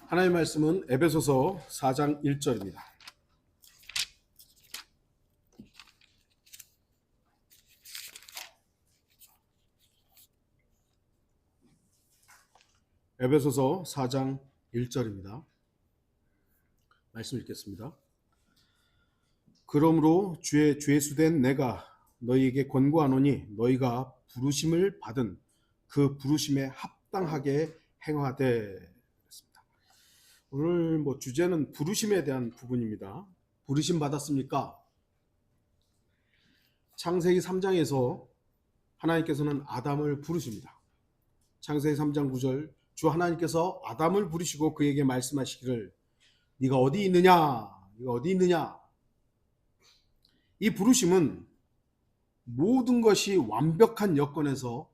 하나님의 말씀은 에베소서 4장 1절입니다. 에베소서 4장 1절입니다. 말씀 읽겠습니다. 그러므로 주의 죄수된 내가 너희에게 권고하노니 너희가 부르심을 받은 그 부르심에 합당하게 행하되. 오늘 주제는 부르심에 대한 부분입니다. 부르심 받았습니까? 창세기 3장에서 하나님께서는 아담을 부르십니다. 창세기 3장 9절 주 하나님께서 아담을 부르시고 그에게 말씀하시기를 네가 어디 있느냐? 네가 어디 있느냐? 이 부르심은 모든 것이 완벽한 여건에서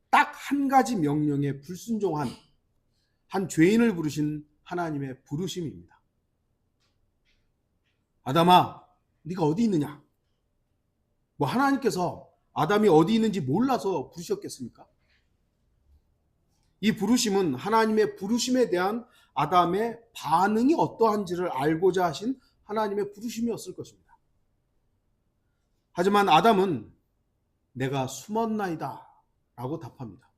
딱 한 가지 명령에 불순종한 한 죄인을 부르신 하나님의 부르심입니다. 아담아, 네가 어디 있느냐? 하나님께서 아담이 어디 있는지 몰라서 부르셨겠습니까? 이 부르심은 하나님의 부르심에 대한 아담의 반응이 어떠한지를 알고자 하신 하나님의 부르심이었을 것입니다. 하지만 아담은 내가 숨었나이다 라고 답합니다.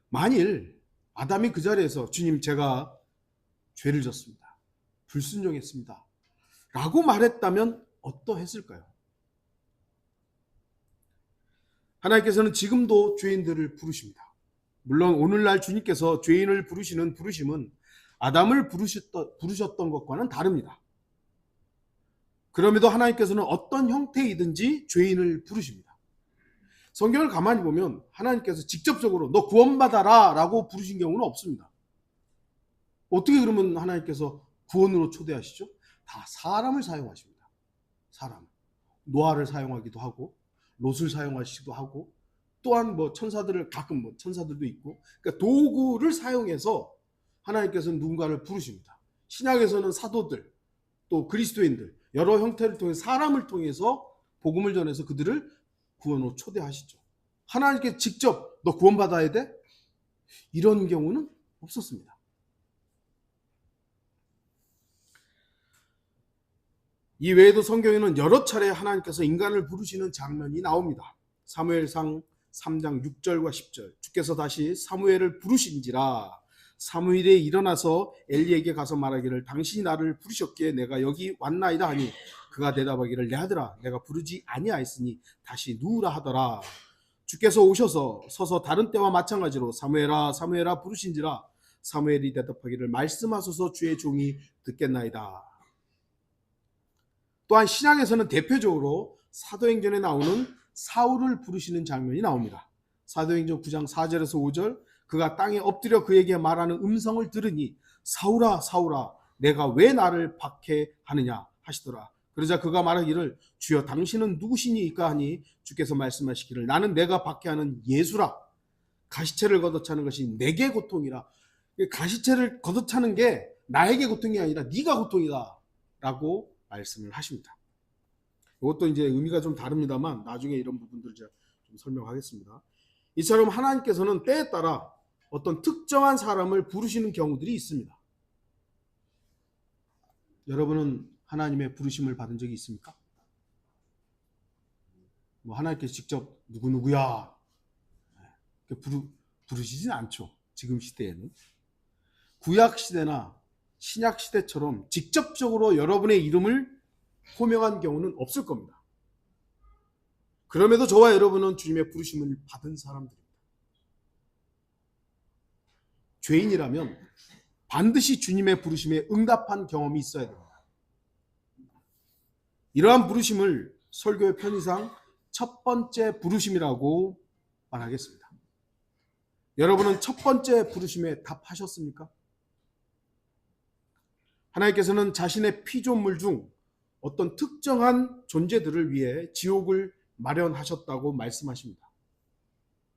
만일 아담이 그 자리에서 주님 제가 죄를 졌습니다. 불순종했습니다. 라고 말했다면 어떠했을까요? 하나님께서는 지금도 죄인들을 부르십니다. 물론 오늘날 주님께서 죄인을 부르시는 부르심은 아담을 부르셨던 것과는 다릅니다. 그럼에도 하나님께서는 어떤 형태이든지 죄인을 부르십니다. 성경을 가만히 보면 하나님께서 직접적으로 너 구원받아라 라고 부르신 경우는 없습니다. 어떻게 그러면 하나님께서 구원으로 초대하시죠? 다 사람을 사용하십니다. 사람. 노아를 사용하기도 하고 롯을 사용하시기도 하고 또한 천사들을 가끔 천사들도 있고 그러니까 도구를 사용해서 하나님께서는 누군가를 부르십니다. 신약에서는 사도들 또 그리스도인들 여러 형태를 통해 사람을 통해서 복음을 전해서 그들을 구원으로 초대하시죠. 하나님께 직접 너 구원받아야 돼? 이런 경우는 없었습니다. 이 외에도 성경에는 여러 차례 하나님께서 인간을 부르시는 장면이 나옵니다. 사무엘상 3장 6절과 10절 주께서 다시 사무엘을 부르신지라 사무엘이 일어나서 엘리에게 가서 말하기를 당신이 나를 부르셨기에 내가 여기 왔나이다 하니 그가 대답하기를 내 아들아 내가 부르지 아니하였으니 다시 누우라 하더라. 주께서 오셔서 서서 다른 때와 마찬가지로 사무엘아 사무엘아 부르신지라 사무엘이 대답하기를 말씀하소서 주의 종이 듣겠나이다. 또한 신약에서는 대표적으로 사도행전에 나오는 사울을 부르시는 장면이 나옵니다. 사도행전 9장 4절에서 5절 그가 땅에 엎드려 그에게 말하는 음성을 들으니 사울아 사울아 내가 왜 나를 박해하느냐 하시더라. 그러자 그가 말하기를 주여 당신은 누구시니까 하니 주께서 말씀하시기를 나는 내가 박해하는 예수라. 가시체를 걷어차는 것이 내게 고통이라. 가시체를 걷어차는 게 나에게 고통이 아니라 네가 고통이다 라고 말씀을 하십니다. 이것도 이제 의미가 좀 다릅니다만 나중에 이런 부분들을 제가 좀 설명하겠습니다. 이처럼 하나님께서는 때에 따라 어떤 특정한 사람을 부르시는 경우들이 있습니다. 여러분은 하나님의 부르심을 받은 적이 있습니까? 하나님께서 직접 누구누구야 부르시진 않죠. 지금 시대에는. 구약 시대나 신약 시대처럼 직접적으로 여러분의 이름을 호명한 경우는 없을 겁니다. 그럼에도 저와 여러분은 주님의 부르심을 받은 사람들입니다. 죄인이라면 반드시 주님의 부르심에 응답한 경험이 있어야 됩니다. 이러한 부르심을 설교의 편의상 첫 번째 부르심이라고 말하겠습니다. 여러분은 첫 번째 부르심에 답하셨습니까? 하나님께서는 자신의 피조물 중 어떤 특정한 존재들을 위해 지옥을 마련하셨다고 말씀하십니다.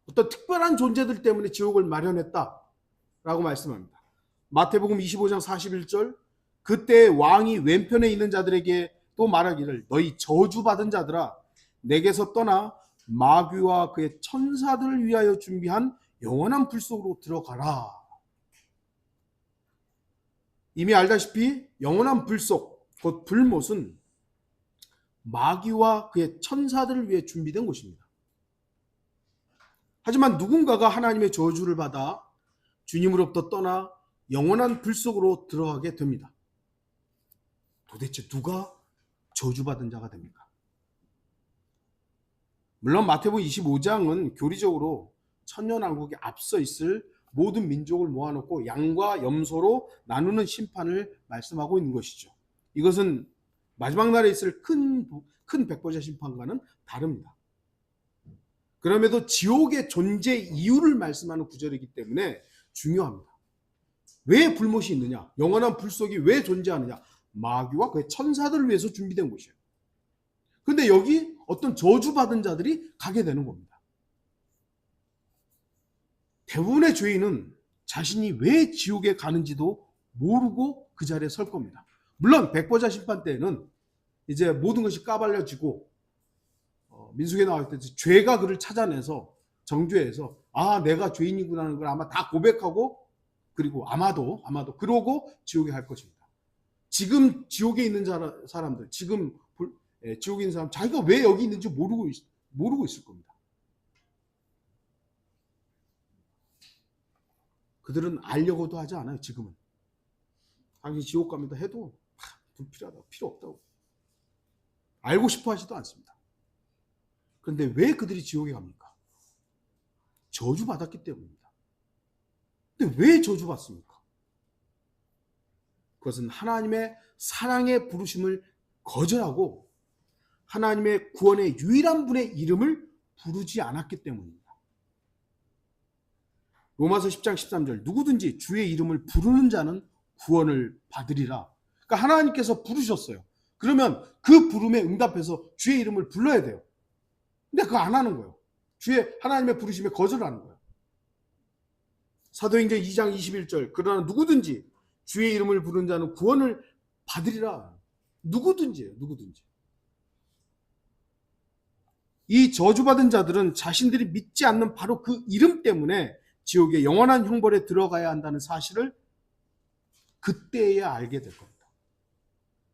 어떤 특별한 존재들 때문에 지옥을 마련했다라고 말씀합니다. 마태복음 25장 41절 그때 왕이 왼편에 있는 자들에게 또 말하기를 너희 저주받은 자들아 내게서 떠나 마귀와 그의 천사들을 위하여 준비한 영원한 불 속으로 들어가라. 이미 알다시피 영원한 불속, 곧 불못은 마귀와 그의 천사들을 위해 준비된 곳입니다. 하지만 누군가가 하나님의 저주를 받아 주님으로부터 떠나 영원한 불속으로 들어가게 됩니다. 도대체 누가 저주받은 자가 됩니까? 물론 마태복음 25장은 교리적으로 천년왕국에 앞서 있을 모든 민족을 모아놓고 양과 염소로 나누는 심판을 말씀하고 있는 것이죠. 이것은 마지막 날에 있을 큰 백보자 심판과는 다릅니다. 그럼에도 지옥의 존재 이유를 말씀하는 구절이기 때문에 중요합니다. 왜 불못이 있느냐? 영원한 불속이 왜 존재하느냐? 마귀와 그의 천사들을 위해서 준비된 곳이에요. 그런데 여기 어떤 저주받은 자들이 가게 되는 겁니다. 대부분의 죄인은 자신이 왜 지옥에 가는지도 모르고 그 자리에 설 겁니다. 물론 백보자 심판 때는 이제 모든 것이 까발려지고 민수기에 나올 때 죄가 그를 찾아내서 정죄해서 내가 죄인이구나 하는 걸 아마 다 고백하고 그리고 아마도 그러고 지옥에 갈 것입니다. 지금 지옥에 있는 사람들, 지금 지옥에 있는 사람 자기가 왜 여기 있는지 모르고 있을 겁니다. 그들은 알려고도 하지 않아요. 지금은 당신 지옥 갑니다 해도 불필요하다, 필요 없다고 알고 싶어 하지도 않습니다. 그런데 왜 그들이 지옥에 갑니까? 저주받았기 때문입니다. 근데 왜 저주받습니까? 그것은 하나님의 사랑의 부르심을 거절하고 하나님의 구원의 유일한 분의 이름을 부르지 않았기 때문입니다. 로마서 10장 13절 누구든지 주의 이름을 부르는 자는 구원을 받으리라. 그러니까 하나님께서 부르셨어요. 그러면 그 부름에 응답해서 주의 이름을 불러야 돼요. 근데 그거 안 하는 거예요. 하나님의 부르심에 거절하는 거예요. 사도행전 2장 21절 그러나 누구든지 주의 이름을 부르는 자는 구원을 받으리라. 누구든지예요. 누구든지. 이 저주받은 자들은 자신들이 믿지 않는 바로 그 이름 때문에 지옥의 영원한 형벌에 들어가야 한다는 사실을 그때야 알게 될 겁니다.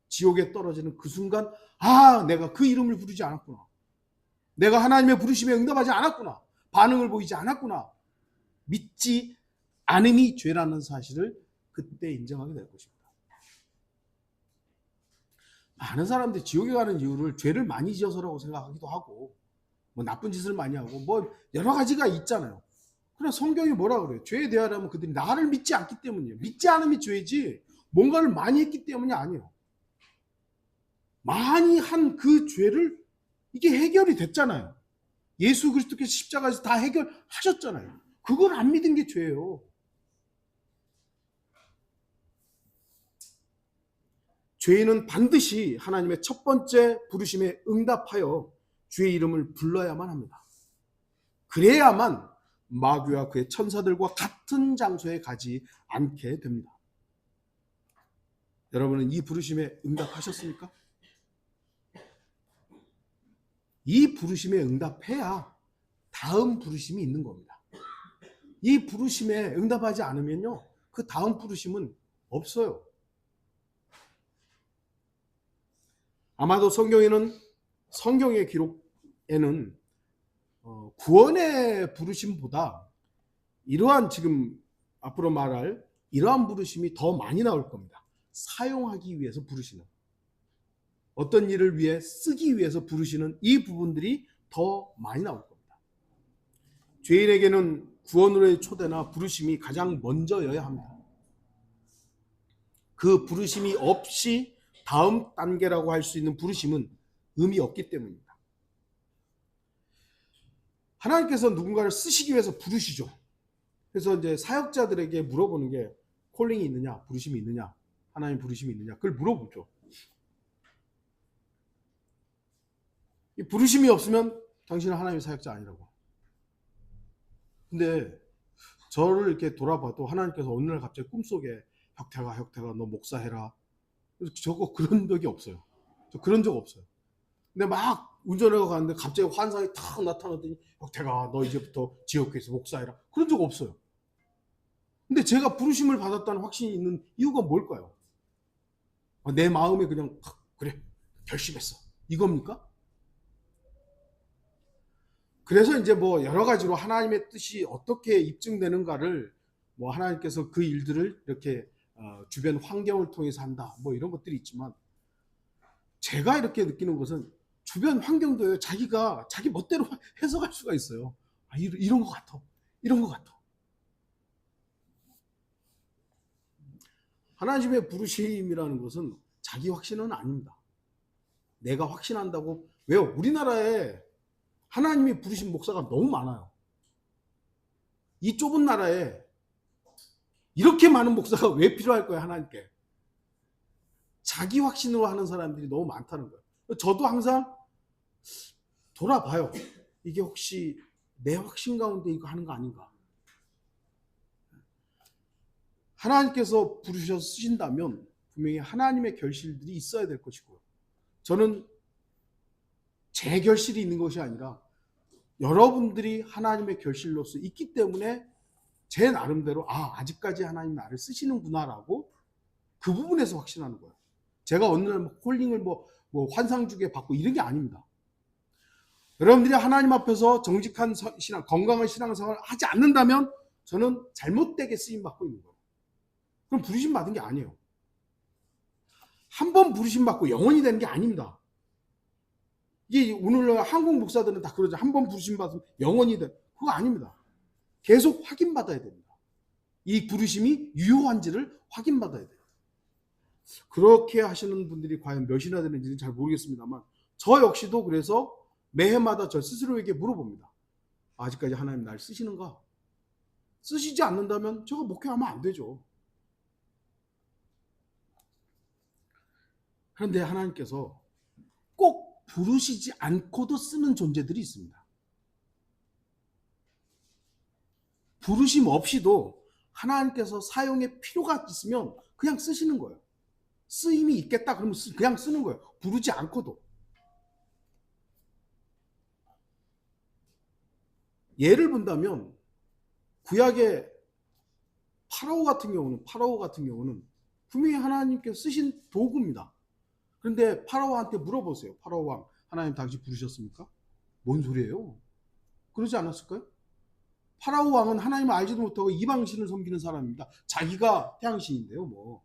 지옥에 떨어지는 그 순간 내가 그 이름을 부르지 않았구나. 내가 하나님의 부르심에 응답하지 않았구나. 반응을 보이지 않았구나. 믿지 않음이 죄라는 사실을 그때 인정하게 될 것입니다. 많은 사람들이 지옥에 가는 이유를 죄를 많이 지어서라고 생각하기도 하고 나쁜 짓을 많이 하고 여러 가지가 있잖아요. 그러나 성경이 뭐라 그래요? 죄에 대하여는 그들이 나를 믿지 않기 때문이에요. 믿지 않음이 죄지 뭔가를 많이 했기 때문이 아니에요. 많이 한 그 죄를 이게 해결이 됐잖아요. 예수 그리스도께서 십자가에서 다 해결하셨잖아요. 그걸 안 믿은 게 죄예요. 죄인은 반드시 하나님의 첫 번째 부르심에 응답하여 주의 이름을 불러야만 합니다. 그래야만 마귀와 그의 천사들과 같은 장소에 가지 않게 됩니다. 여러분은 이 부르심에 응답하셨습니까? 이 부르심에 응답해야 다음 부르심이 있는 겁니다. 이 부르심에 응답하지 않으면요, 그 다음 부르심은 없어요. 아마도 성경의 기록에는 구원의 부르심보다 이러한 지금 앞으로 말할 이러한 부르심이 더 많이 나올 겁니다. 사용하기 위해서 부르시는, 어떤 일을 위해 쓰기 위해서 부르시는 이 부분들이 더 많이 나올 겁니다. 죄인에게는 구원으로의 초대나 부르심이 가장 먼저여야 합니다. 그 부르심이 없이 다음 단계라고 할 수 있는 부르심은 의미 없기 때문입니다. 하나님께서 누군가를 쓰시기 위해서 부르시죠. 그래서 이제 사역자들에게 물어보는 게 콜링이 있느냐, 부르심이 있느냐, 하나님 부르심이 있느냐, 그걸 물어보죠. 이 부르심이 없으면 당신은 하나님의 사역자 아니라고. 근데 저를 이렇게 돌아봐도 하나님께서 어느 날 갑자기 꿈속에 혁태가 너 목사해라. 저거 그런 적이 없어요. 저 그런 적 없어요. 근데 막 운전해가 가는데 갑자기 환상이 탁 나타나더니 혁태가 너 이제부터 지역교회에서 목사해라. 그런 적 없어요. 근데 제가 부르심을 받았다는 확신이 있는 이유가 뭘까요? 내 마음에 그냥 그래 결심했어 이겁니까? 그래서 이제 뭐 여러 가지로 하나님의 뜻이 어떻게 입증되는가를 뭐 하나님께서 그 일들을 이렇게 주변 환경을 통해서 한다 뭐 이런 것들이 있지만, 제가 이렇게 느끼는 것은 주변 환경도요, 자기가 자기 멋대로 해석할 수가 있어요. 이런 것 같아, 이런 것 같아. 하나님의 부르심이라는 것은 자기 확신은 아닙니다. 내가 확신한다고. 왜요? 우리나라에 하나님이 부르신 목사가 너무 많아요. 이 좁은 나라에 이렇게 많은 목사가 왜 필요할 거예요, 하나님께? 자기 확신으로 하는 사람들이 너무 많다는 거예요. 저도 항상 돌아봐요. 이게 혹시 내 확신 가운데 이거 하는 거 아닌가? 하나님께서 부르셔서 쓰신다면 분명히 하나님의 결실들이 있어야 될 것이고요. 저는 제 결실이 있는 것이 아니라 여러분들이 하나님의 결실로서 있기 때문에 제 나름대로 아직까지 하나님 나를 쓰시는구나라고 그 부분에서 확신하는 거예요. 제가 어느 날 콜링을 뭐 환상주게 받고 이런 게 아닙니다. 여러분들이 하나님 앞에서 정직한 신앙, 건강한 신앙생활을 하지 않는다면 저는 잘못되게 쓰임 받고 있는 거예요. 그럼 부르심 받은 게 아니에요. 한 번 부르심 받고 영원히 되는 게 아닙니다. 이게 오늘날 한국 목사들은 다 그러죠. 한 번 부르심 받으면 영원히 돼. 그거 아닙니다. 계속 확인받아야 됩니다. 이 부르심이 유효한지를 확인받아야 돼요. 그렇게 하시는 분들이 과연 몇이나 되는지는 잘 모르겠습니다만, 저 역시도 그래서 매해마다 저 스스로에게 물어봅니다. 아직까지 하나님 날 쓰시는가? 쓰시지 않는다면 제가 목회하면 안 되죠. 그런데 하나님께서 꼭 부르시지 않고도 쓰는 존재들이 있습니다. 부르심 없이도 하나님께서 사용의 필요가 있으면 그냥 쓰시는 거예요. 쓰임이 있겠다 그러면 그냥 쓰는 거예요. 부르지 않고도. 예를 본다면 구약의 파라오 같은 경우는 분명히 하나님께서 쓰신 도구입니다. 그런데 파라오한테 물어보세요. 파라오 왕, 하나님 당신 부르셨습니까? 뭔 소리예요? 그러지 않았을까요? 파라오 왕은 하나님을 알지도 못하고 이방신을 섬기는 사람입니다. 자기가 태양신인데요, 뭐.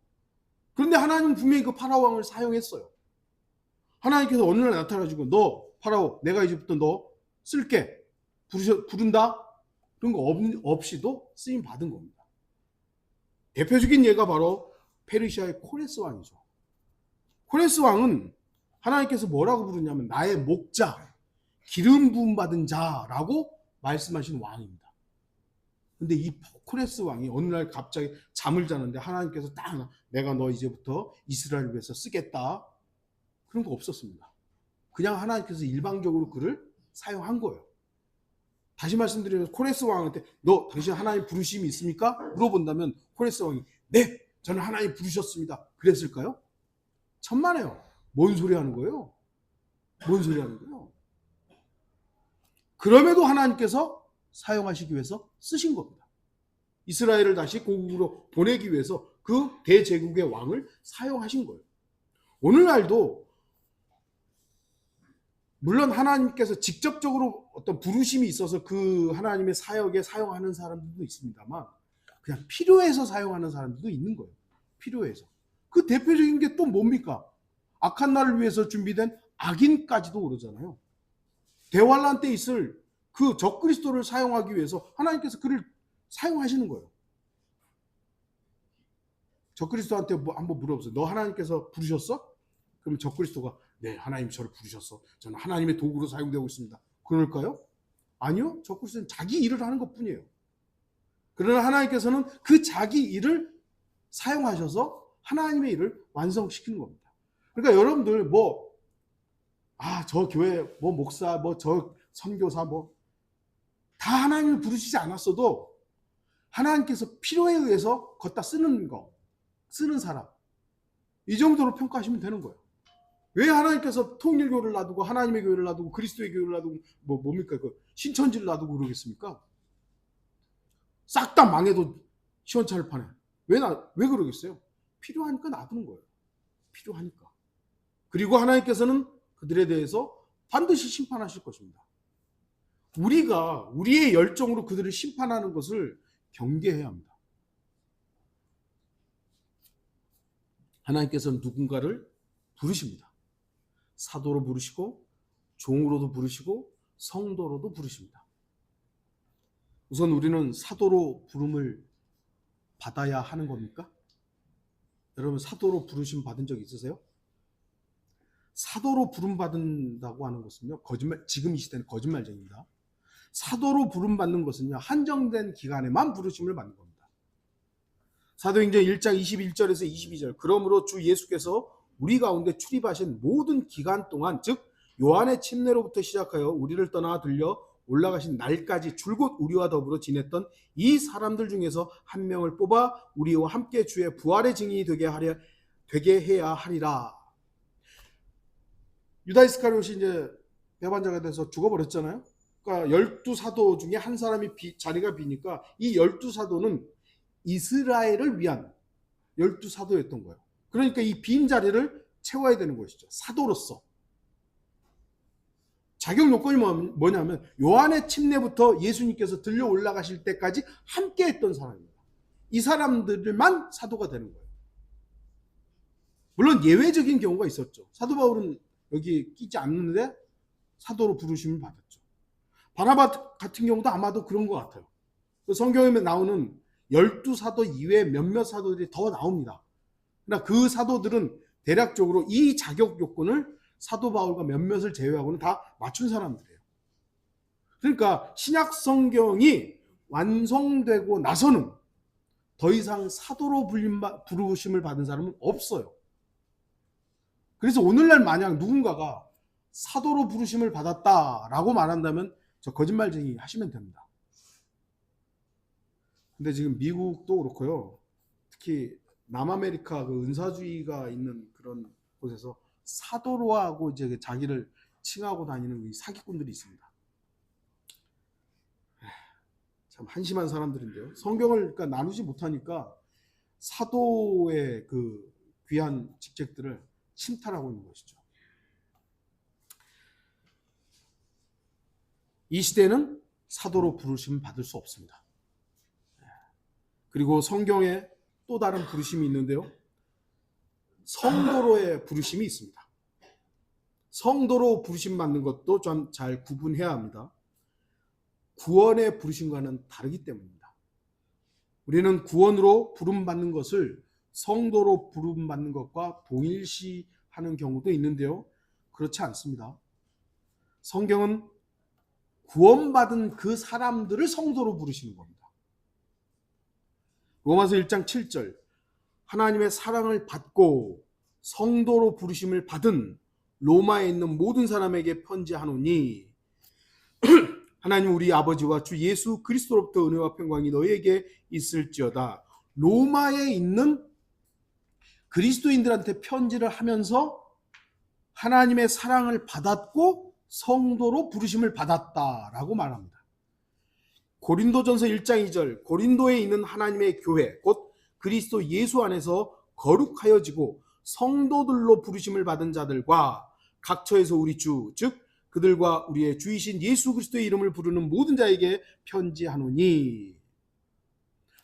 그런데 하나님은 분명히 그 파라오 왕을 사용했어요. 하나님께서 어느 날 나타나가지고 너 파라오, 내가 이제부터 너 쓸게. 부른다? 그런 거 없이도 쓰임 받은 겁니다. 대표적인 예가 바로 페르시아의 코레스 왕이죠. 코레스 왕은 하나님께서 뭐라고 부르냐면 나의 목자, 기름 부음 받은 자라고 말씀하신 왕입니다. 근데 이 코레스 왕이 어느 날 갑자기 잠을 자는데 하나님께서 딱 내가 너 이제부터 이스라엘을 위해서 쓰겠다. 그런 거 없었습니다. 그냥 하나님께서 일방적으로 그를 사용한 거예요. 다시 말씀드리면 코레스 왕한테 너 당신 하나님 부르심이 있습니까? 물어본다면 코레스 왕이 네, 저는 하나님 부르셨습니다. 그랬을까요? 천만에요. 뭔 소리 하는 거예요? 뭔 소리 하는 거예요? 그럼에도 하나님께서 사용하시기 위해서 쓰신 겁니다. 이스라엘을 다시 고국으로 보내기 위해서 그 대제국의 왕을 사용하신 거예요. 오늘날도 물론 하나님께서 직접적으로 어떤 부르심이 있어서 그 하나님의 사역에 사용하는 사람들도 있습니다만 그냥 필요해서 사용하는 사람들도 있는 거예요. 필요해서. 그 대표적인 게 또 뭡니까? 악한 날을 위해서 준비된 악인까지도 그러잖아요. 대환란 때 있을 그 적그리스도를 사용하기 위해서 하나님께서 그를 사용하시는 거예요. 적그리스도한테 한번 물어보세요. 너 하나님께서 부르셨어? 그러면 적그리스도가 네, 하나님 저를 부르셨어. 저는 하나님의 도구로 사용되고 있습니다. 그럴까요? 아니요. 적그리스도는 자기 일을 하는 것뿐이에요. 그러나 하나님께서는 그 자기 일을 사용하셔서 하나님의 일을 완성시키는 겁니다. 그러니까 여러분들 저 교회 목사 저 선교사 다 하나님을 부르시지 않았어도 하나님께서 필요에 의해서 걷다 쓰는 사람, 이 정도로 평가하시면 되는 거예요. 왜 하나님께서 통일교를 놔두고 하나님의 교회를 놔두고 그리스도의 교회를 놔두고 뭡니까 그 신천지를 놔두고 그러겠습니까? 싹 다 망해도 시원찮을 판에. 왜 그러겠어요? 필요하니까 놔두는 거예요. 필요하니까. 그리고 하나님께서는 그들에 대해서 반드시 심판하실 것입니다. 우리가 우리의 열정으로 그들을 심판하는 것을 경계해야 합니다. 하나님께서는 누군가를 부르십니다. 사도로 부르시고 종으로도 부르시고 성도로도 부르십니다. 우선 우리는 사도로 부름을 받아야 하는 겁니까? 여러분, 사도로 부르심 받은 적 있으세요? 사도로 부름 받는다고 하는 것은요, 지금 이 시대는 거짓말쟁입니다. 사도로 부름 받는 것은요, 한정된 기간에만 부르심을 받는 겁니다. 사도행전 1장 21절에서 22절. 그러므로 주 예수께서 우리 가운데 출입하신 모든 기간 동안, 즉 요한의 침례로부터 시작하여 우리를 떠나 들려 올라가신 날까지 줄곧 우리와 더불어 지냈던 이 사람들 중에서 한 명을 뽑아 우리와 함께 주의 부활의 증인이 되게 해야 하리라. 유다 이스카리옷이 이제 배반자가 돼서 죽어버렸잖아요. 그러니까 12사도 중에 한 사람이 자리가 비니까 이 12사도는 이스라엘을 위한 12사도였던 거예요. 그러니까 이 빈 자리를 채워야 되는 것이죠. 사도로서. 자격 요건이 뭐냐면 요한의 침례부터 예수님께서 들려 올라가실 때까지 함께 했던 사람입니다. 이 사람들만 사도가 되는 거예요. 물론 예외적인 경우가 있었죠. 사도 바울은 여기 끼지 않는데 사도로 부르심을 받았죠. 바나바 같은 경우도 아마도 그런 것 같아요. 성경에 나오는 12사도 이외에 몇몇 사도들이 더 나옵니다. 그러나 그 사도들은 대략적으로 이 자격 요건을 사도 바울과 몇몇을 제외하고는 다 맞춘 사람들이에요. 그러니까 신약 성경이 완성되고 나서는 더 이상 사도로 부르심을 받은 사람은 없어요. 그래서 오늘날 만약 누군가가 사도로 부르심을 받았다라고 말한다면 저 거짓말쟁이 하시면 됩니다. 근데 지금 미국도 그렇고요. 특히 남아메리카 그 은사주의가 있는 그런 곳에서 사도로 하고 이제 자기를 칭하고 다니는 사기꾼들이 있습니다. 참 한심한 사람들인데요. 성경을 그러니까 나누지 못하니까 사도의 그 귀한 직책들을 침탈하고 있는 것이죠. 이 시대는 사도로 부르심 받을 수 없습니다. 그리고 성경에 또 다른 부르심이 있는데요. 성도로의 부르심이 있습니다. 성도로 부르심 받는 것도 좀 잘 구분해야 합니다. 구원의 부르심과는 다르기 때문입니다. 우리는 구원으로 부름받는 것을 성도로 부름받는 것과 동일시하는 경우도 있는데요. 그렇지 않습니다. 성경은 구원받은 그 사람들을 성도로 부르시는 겁니다. 로마서 1장 7절. 하나님의 사랑을 받고 성도로 부르심을 받은 로마에 있는 모든 사람에게 편지하노니 하나님 우리 아버지와 주 예수 그리스도로부터 은혜와 평강이 너희에게 있을지어다. 로마에 있는 그리스도인들한테 편지를 하면서 하나님의 사랑을 받았고 성도로 부르심을 받았다라고 말합니다. 고린도전서 1장 2절. 고린도에 있는 하나님의 교회 곧 그리스도 예수 안에서 거룩하여지고 성도들로 부르심을 받은 자들과 각처에서 우리 주 즉 그들과 우리의 주이신 예수 그리스도의 이름을 부르는 모든 자에게 편지하노니.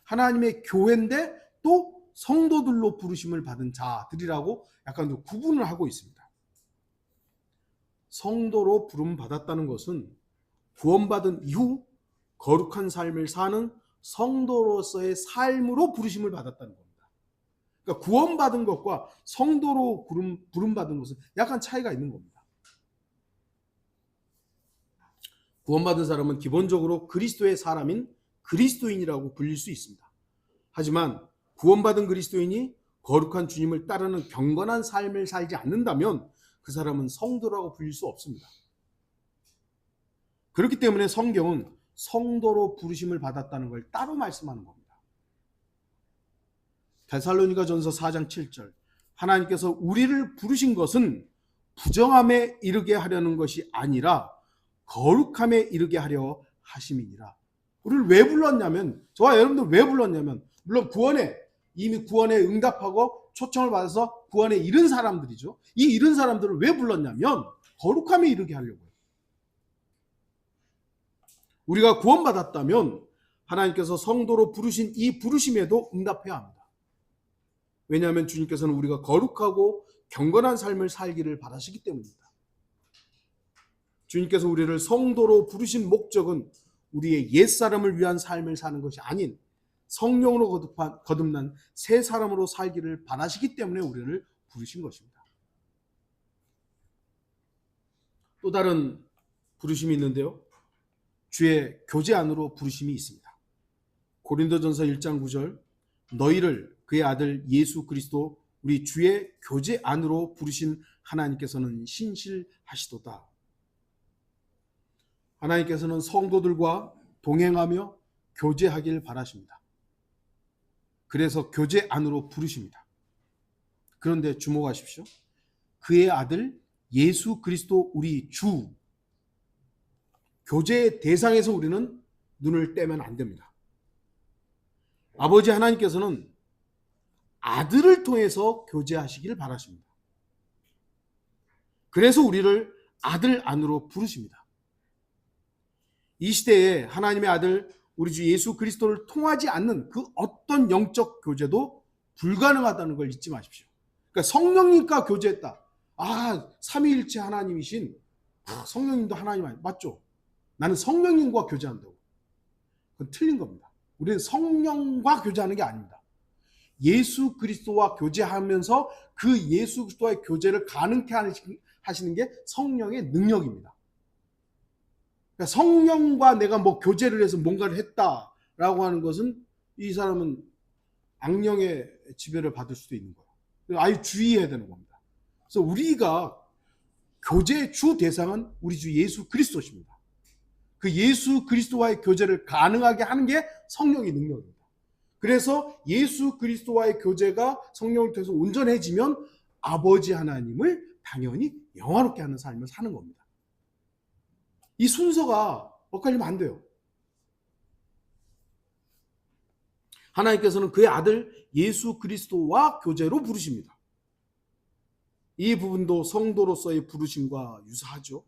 하나님의 교회인데 또 성도들로 부르심을 받은 자들이라고 약간 구분을 하고 있습니다. 성도로 부름 받았다는 것은 구원받은 이후 거룩한 삶을 사는 성도로서의 삶으로 부르심을 받았다는 겁니다. 그러니까 구원받은 것과 성도로 부름받은 것은 약간 차이가 있는 겁니다. 구원받은 사람은 기본적으로 그리스도의 사람인 그리스도인이라고 불릴 수 있습니다. 하지만 구원받은 그리스도인이 거룩한 주님을 따르는 경건한 삶을 살지 않는다면 그 사람은 성도라고 불릴 수 없습니다. 그렇기 때문에 성경은 성도로 부르심을 받았다는 걸 따로 말씀하는 겁니다. 데살로니가전서 4장 7절. 하나님께서 우리를 부르신 것은 부정함에 이르게 하려는 것이 아니라 거룩함에 이르게 하려 하심이니라. 우리를 왜 불렀냐면, 저와 여러분들 왜 불렀냐면, 물론 이미 구원에 응답하고 초청을 받아서 구원에 이른 사람들이죠. 이 이른 사람들을 왜 불렀냐면 거룩함에 이르게 하려고요. 우리가 구원받았다면 하나님께서 성도로 부르신 이 부르심에도 응답해야 합니다. 왜냐하면 주님께서는 우리가 거룩하고 경건한 삶을 살기를 바라시기 때문입니다. 주님께서 우리를 성도로 부르신 목적은 우리의 옛사람을 위한 삶을 사는 것이 아닌 성령으로 거듭난 새 사람으로 살기를 바라시기 때문에 우리를 부르신 것입니다. 또 다른 부르심이 있는데요. 주의 교제 안으로 부르심이 있습니다. 고린도전서 1장 9절 너희를 그의 아들 예수 그리스도 우리 주의 교제 안으로 부르신 하나님께서는 신실하시도다. 하나님께서는 성도들과 동행하며 교제하길 바라십니다. 그래서 교제 안으로 부르십니다. 그런데 주목하십시오. 그의 아들 예수 그리스도 우리 주 교제의 대상에서 우리는 눈을 떼면 안 됩니다. 아버지 하나님께서는 아들을 통해서 교제하시기를 바라십니다. 그래서 우리를 아들 안으로 부르십니다. 이 시대에 하나님의 아들 우리 주 예수 그리스도를 통하지 않는 그 어떤 영적 교제도 불가능하다는 걸 잊지 마십시오. 그러니까 성령님과 교제했다. 삼위일체 하나님이신 성령님도 하나님 아니 맞죠? 나는 성령님과 교제한다고. 그건 틀린 겁니다. 우리는 성령과 교제하는 게 아닙니다. 예수 그리스도와 교제하면서 그 예수 그리스도와의 교제를 가능케 하시는 게 성령의 능력입니다. 그러니까 성령과 내가 교제를 해서 뭔가를 했다라고 하는 것은 이 사람은 악령의 지배를 받을 수도 있는 거예요. 아주 주의해야 되는 겁니다. 그래서 우리가 교제의 주 대상은 우리 주 예수 그리스도십니다. 그 예수 그리스도와의 교제를 가능하게 하는 게 성령의 능력입니다. 그래서 예수 그리스도와의 교제가 성령을 통해서 온전해지면 아버지 하나님을 당연히 영화롭게 하는 삶을 사는 겁니다. 이 순서가 엇갈리면 안 돼요. 하나님께서는 그의 아들 예수 그리스도와 교제로 부르십니다. 이 부분도 성도로서의 부르심과 유사하죠.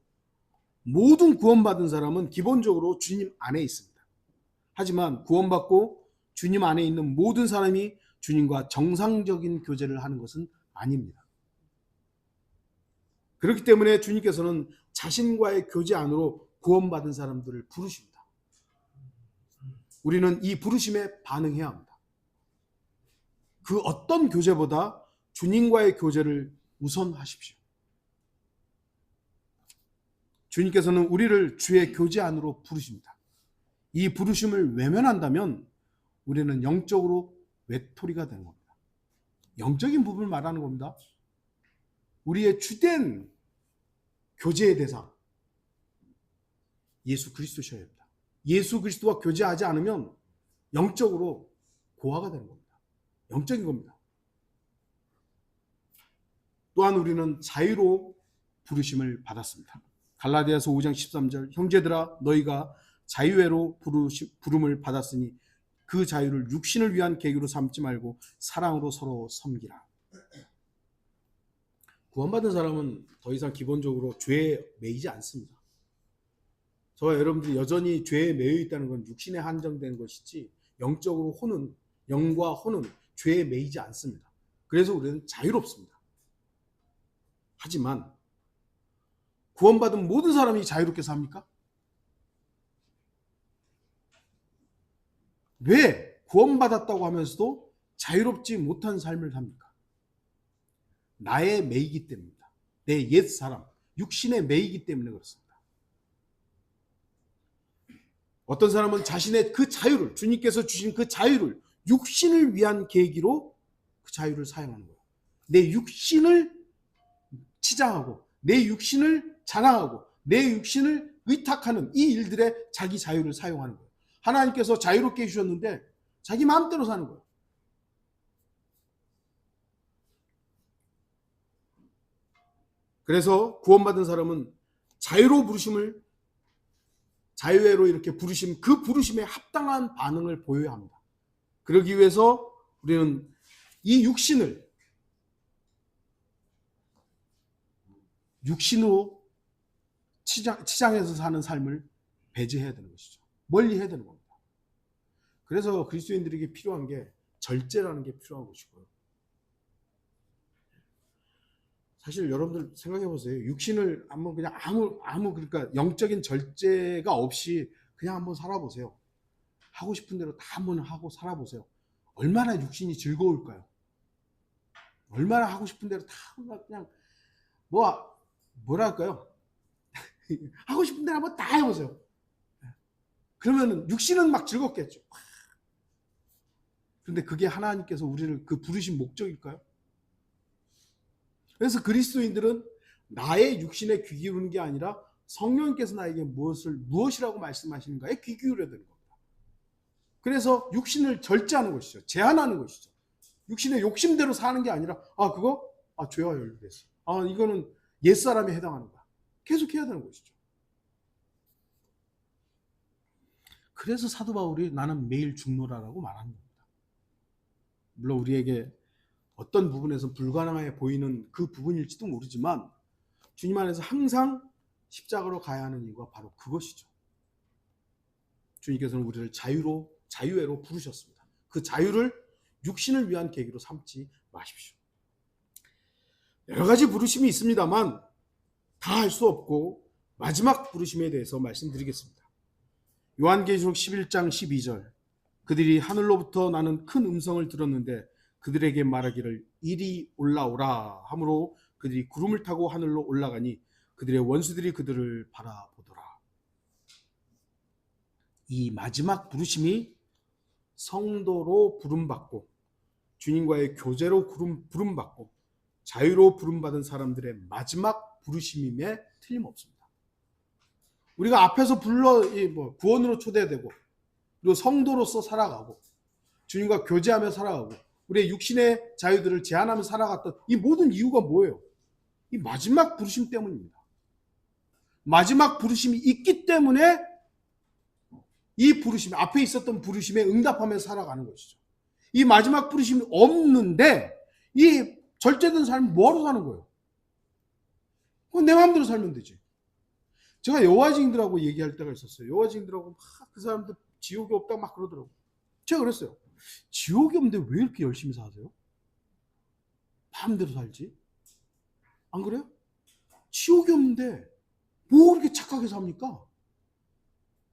모든 구원받은 사람은 기본적으로 주님 안에 있습니다. 하지만 구원받고 주님 안에 있는 모든 사람이 주님과 정상적인 교제를 하는 것은 아닙니다. 그렇기 때문에 주님께서는 자신과의 교제 안으로 구원받은 사람들을 부르십니다. 우리는 이 부르심에 반응해야 합니다. 그 어떤 교제보다 주님과의 교제를 우선하십시오. 주님께서는 우리를 주의 교제 안으로 부르십니다. 이 부르심을 외면한다면 우리는 영적으로 외톨이가 되는 겁니다. 영적인 부분을 말하는 겁니다. 우리의 주된 교제의 대상 예수 그리스도셔야 합니다. 예수 그리스도와 교제하지 않으면 영적으로 고아가 되는 겁니다. 영적인 겁니다. 또한 우리는 자유로 부르심을 받았습니다. 갈라디아서 5장 13절 형제들아 너희가 자유회로 부름을 받았으니 그 자유를 육신을 위한 계기로 삼지 말고 사랑으로 서로 섬기라. 구원받은 사람은 더 이상 기본적으로 죄에 매이지 않습니다. 저와 여러분들이 여전히 죄에 매여 있다는 건 육신에 한정된 것이지 영과 혼은 죄에 매이지 않습니다. 그래서 우리는 자유롭습니다. 하지만 구원받은 모든 사람이 자유롭게 삽니까? 왜 구원받았다고 하면서도 자유롭지 못한 삶을 삽니까? 나에 매이기 때문입니다. 내 옛사람, 육신에 매이기 때문에 그렇습니다. 어떤 사람은 자신의 그 자유를, 주님께서 주신 그 자유를 육신을 위한 계기로 그 자유를 사용하는 거예요. 내 육신을 치장하고 내 육신을 자랑하고 내 육신을 의탁하는 이 일들에 자기 자유를 사용하는 거예요. 하나님께서 자유롭게 해주셨는데 자기 마음대로 사는 거예요. 그래서 구원받은 사람은 자유로 부르심을 자유회로 이렇게 부르심, 그 부르심에 합당한 반응을 보여야 합니다. 그러기 위해서 우리는 이 육신으로 치장에서 사는 삶을 배제해야 되는 것이죠. 멀리 해야 되는 겁니다. 그래서 그리스도인들에게 필요한 게 절제라는 게 필요한 것이고요. 사실 여러분들 생각해 보세요. 육신을 한번 그냥 그러니까 영적인 절제가 없이 그냥 한번 살아보세요. 하고 싶은 대로 다 한번 하고 살아보세요. 얼마나 육신이 즐거울까요? 얼마나 하고 싶은 대로 다 그냥 뭐랄까요? 하고 싶은 대로 한번 다 해보세요. 그러면 육신은 막 즐겁겠죠. 그런데 그게 하나님께서 우리를 그 부르신 목적일까요? 그래서 그리스도인들은 나의 육신에 귀 기울이는 게 아니라 성령께서 나에게 무엇이라고 말씀하시는가에 귀 기울여야 되는 겁니다. 그래서 육신을 절제하는 것이죠. 제한하는 것이죠. 육신의 욕심대로 사는 게 아니라 죄와 연루됐어. 이거는 옛사람에 해당하는 거야. 계속 해야 되는 것이죠. 그래서 사도 바울이 나는 매일 죽노라라고 말하는 겁니다. 물론 우리에게 어떤 부분에서 불가능해 보이는 그 부분일지도 모르지만 주님 안에서 항상 십자가로 가야 하는 이유가 바로 그것이죠. 주님께서는 우리를 자유회로 부르셨습니다. 그 자유를 육신을 위한 계기로 삼지 마십시오. 여러 가지 부르심이 있습니다만 다 할 수 없고 마지막 부르심에 대해서 말씀드리겠습니다. 요한계시록 11장 12절 그들이 하늘로부터 나는 큰 음성을 들었는데 그들에게 말하기를 이리 올라오라 하므로 그들이 구름을 타고 하늘로 올라가니 그들의 원수들이 그들을 바라보더라. 이 마지막 부르심이 성도로 부름받고 주님과의 교제로 부름받고 자유로 부름받은 사람들의 마지막 부르심임에 틀림없습니다. 우리가 앞에서 구원으로 초대되고 그리고 성도로서 살아가고 주님과 교제하며 살아가고 우리의 육신의 자유들을 제한하며 살아갔던 이 모든 이유가 뭐예요? 이 마지막 부르심 때문입니다. 마지막 부르심이 있기 때문에 이 부르심, 앞에 있었던 부르심에 응답하며 살아가는 것이죠. 이 마지막 부르심이 없는데 이 절제된 삶을 뭐하러 사는 거예요? 내 마음대로 살면 되지. 제가 여호와증인들하고 얘기할 때가 있었어요. 여호와증인들하고 막 그 사람들 지옥이 없다 막 그러더라고요. 제가 그랬어요. 지옥이 없는데 왜 이렇게 열심히 사세요? 마음대로 살지? 안 그래요? 지옥이 없는데 뭐 그렇게 착하게 삽니까?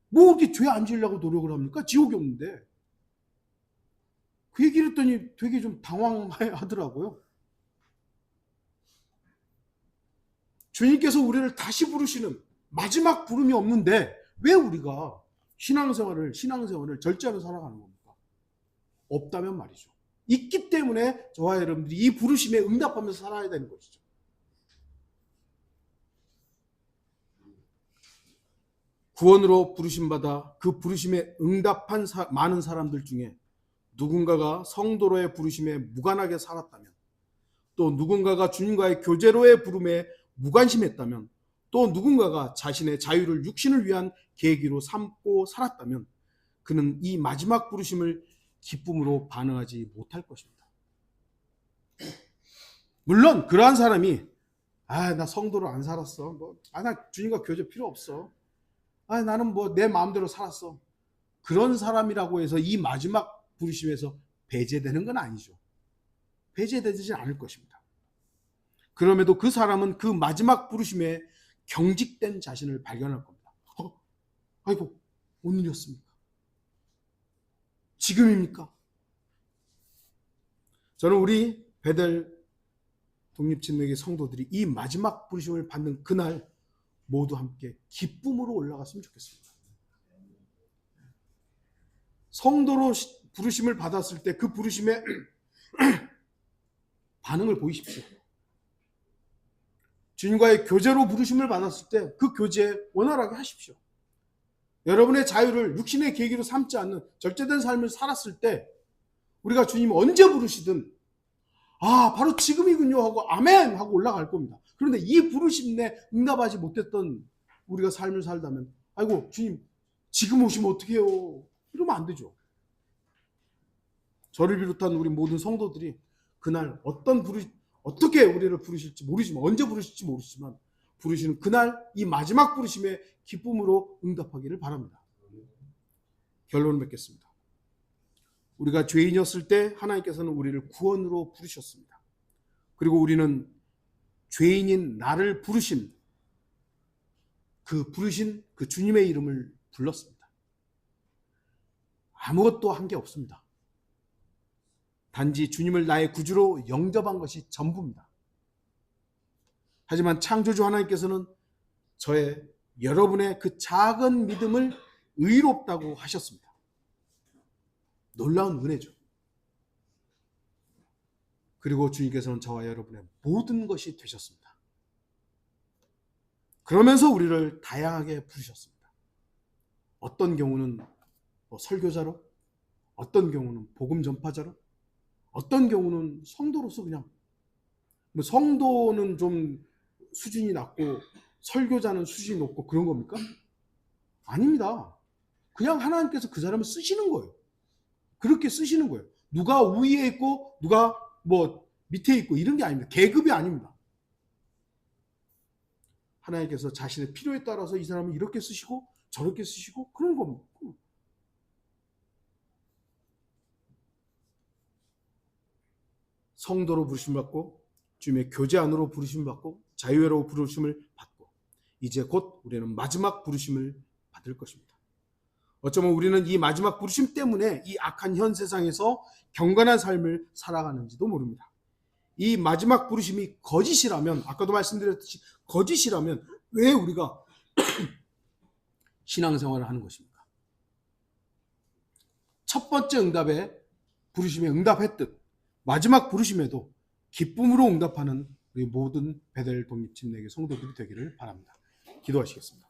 뭐 그렇게 죄 안 지으려고 노력을 합니까? 지옥이 없는데. 그 얘기를 했더니 되게 좀 당황하더라고요. 주님께서 우리를 다시 부르시는 마지막 부름이 없는데 왜 우리가 신앙생활을 절제하며 살아가는 겁니까? 없다면 말이죠. 있기 때문에 저와 여러분들이 이 부르심에 응답하면서 살아야 되는 것이죠. 구원으로 부르심받아 그 부르심에 응답한 많은 사람들 중에 누군가가 성도로의 부르심에 무관하게 살았다면, 또 누군가가 주님과의 교제로의 부름에 무관심했다면, 또 누군가가 자신의 자유를 육신을 위한 계기로 삼고 살았다면 그는 이 마지막 부르심을 기쁨으로 반응하지 못할 것입니다. 물론 그러한 사람이 나 성도로 안 살았어. 나 주님과 교제 필요 없어. 나는 내 마음대로 살았어. 그런 사람이라고 해서 이 마지막 부르심에서 배제되는 건 아니죠. 배제되지 않을 것입니다. 그럼에도 그 사람은 그 마지막 부르심에 경직된 자신을 발견할 겁니다. 아이고, 오늘이었습니까? 지금입니까? 저는 우리 베델 독립진흥의 성도들이 이 마지막 부르심을 받는 그날 모두 함께 기쁨으로 올라갔으면 좋겠습니다. 성도로 부르심을 받았을 때 그 부르심에 반응을 보이십시오. 주님과의 교제로 부르심을 받았을 때 그 교제에 원활하게 하십시오. 여러분의 자유를 육신의 계기로 삼지 않는 절제된 삶을 살았을 때 우리가 주님 언제 부르시든 바로 지금이군요 하고 아멘 하고 올라갈 겁니다. 그런데 이 부르심에 응답하지 못했던 우리가 삶을 살다면 아이고 주님 지금 오시면 어떡해요? 이러면 안 되죠. 저를 비롯한 우리 모든 성도들이 그날 어떻게 우리를 부르실지 모르지만, 언제 부르실지 모르지만, 부르시는 그날 이 마지막 부르심에 기쁨으로 응답하기를 바랍니다. 결론을 맺겠습니다. 우리가 죄인이었을 때 하나님께서는 우리를 구원으로 부르셨습니다. 그리고 우리는 죄인인 나를 부르신 그 주님의 이름을 불렀습니다. 아무것도 한 게 없습니다. 단지 주님을 나의 구주로 영접한 것이 전부입니다. 하지만 창조주 하나님께서는 여러분의 그 작은 믿음을 의롭다고 하셨습니다. 놀라운 은혜죠. 그리고 주님께서는 저와 여러분의 모든 것이 되셨습니다. 그러면서 우리를 다양하게 부르셨습니다. 어떤 경우는 설교자로, 어떤 경우는 복음 전파자로, 어떤 경우는 성도로서 그냥, 성도는 좀 수준이 낮고 설교자는 수준이 높고 그런 겁니까? 아닙니다. 그냥 하나님께서 그 사람을 쓰시는 거예요. 그렇게 쓰시는 거예요. 누가 위에 있고 누가 밑에 있고 이런 게 아닙니다. 계급이 아닙니다. 하나님께서 자신의 필요에 따라서 이 사람을 이렇게 쓰시고 저렇게 쓰시고 그런 겁니다. 성도로 부르심 받고 주님의 교제 안으로 부르심 받고 자유회로 부르심을 받고 이제 곧 우리는 마지막 부르심을 받을 것입니다. 어쩌면 우리는 이 마지막 부르심 때문에 이 악한 현 세상에서 경건한 삶을 살아가는지도 모릅니다. 이 마지막 부르심이 거짓이라면, 아까도 말씀드렸듯이 거짓이라면 왜 우리가 신앙생활을 하는 것입니까? 첫 번째 응답에 부르심에 응답했듯 마지막 부르심에도 기쁨으로 응답하는 우리 모든 베델 독립침례교 성도들이 되기를 바랍니다. 기도하시겠습니다.